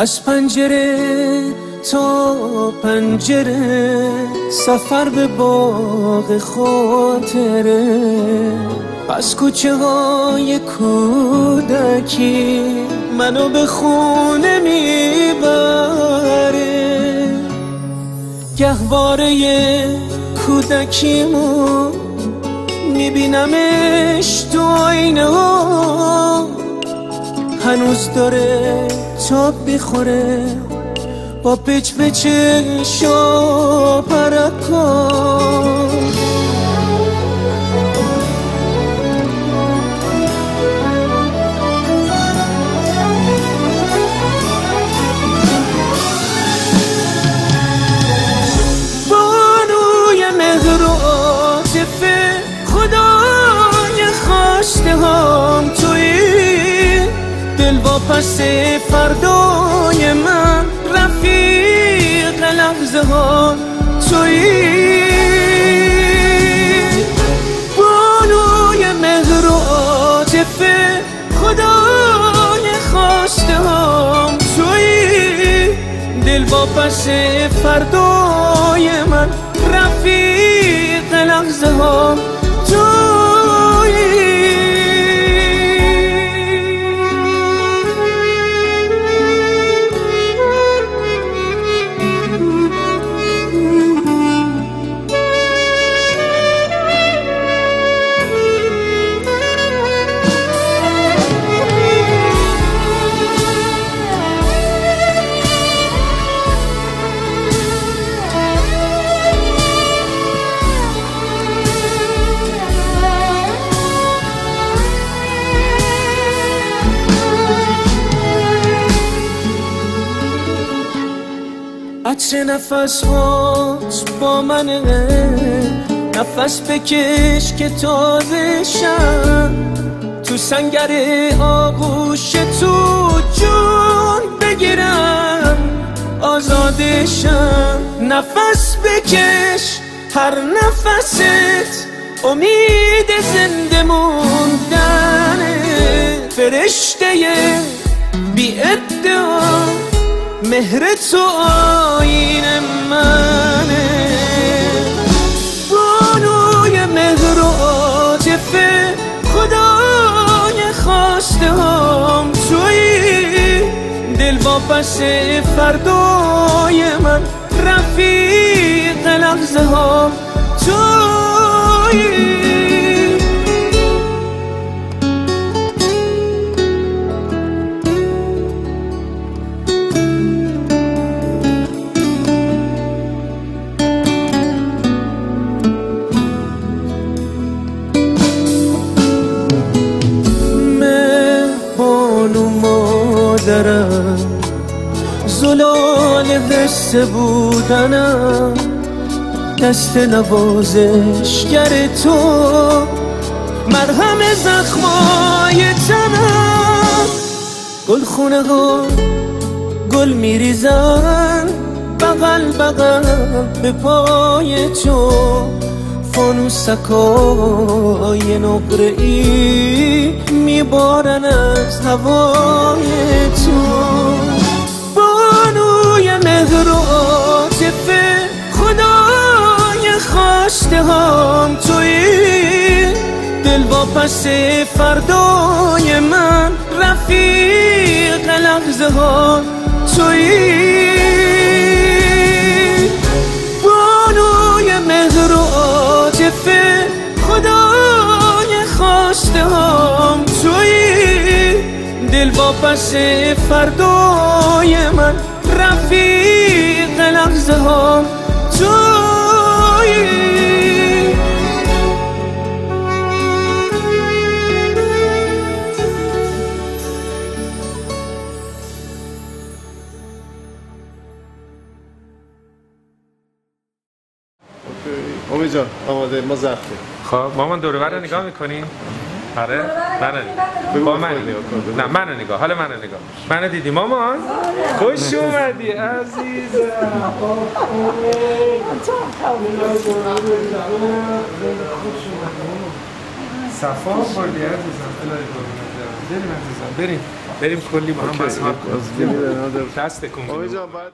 از پنجره تا پنجره سفر به باغ خاطره، از کوچه های کودکی منو به خونه میبره. گهواره کودکیمو میبینمش تو آینه ها، هنوز داره تاب میخوره با پچ پچش و پرکان. بانوی مهر و عاطفه خدای خواسته هم تویی، دل واپس فردای من رفیق لحظه ها تویی. بانوی مهر و عاطفه خدای خواسته هم تویی، دل واپس فردای من رفیق لحظه ها تویی. عطر نفس هات با منه، نفس بکش که تازه شم، تو سنگر آغوش تو جون بگیرم آزادشم. نفس بکش هر نفست امید زنده موندنه، فرشته بی ادعا مهر تو آیین منه. بانوی مهر و عاطفه خدای خواسته هم تویی، دل واپس فردای من رفیق لحظه ها تویی. زلال قصه بودنم، دست نوازشگر تو، مرهم زخمای تنم. گلخونه ها گل میریزن بغل بغل به پای تو، فانوسکای نقره‌ای میبارن از هوای تو. بانوی مهر و عاطفه خدای خواسته هم تویی، دل واپس فردای من رفیق لحظه ها تویی. بانوی مهر و عاطفه خدای خواسته هم تویی، دل واپس فردای من رفیق لحظه ها تویی. امید جان آماده، ما ضبطه. خب مامان دور و بر رو نگاه میکنی؟ آره؟ منو با من نگاه کن. نه منو نگاه، حالا منو نگاه. منو دیدی مامان؟ خوش اومدی عزیزم. صفا خوردی عزیزم. بریم عزیزم بریم. بریم کلی با هم بس حال از گلی به نادر دست تکون بدیم. آقای جان بعد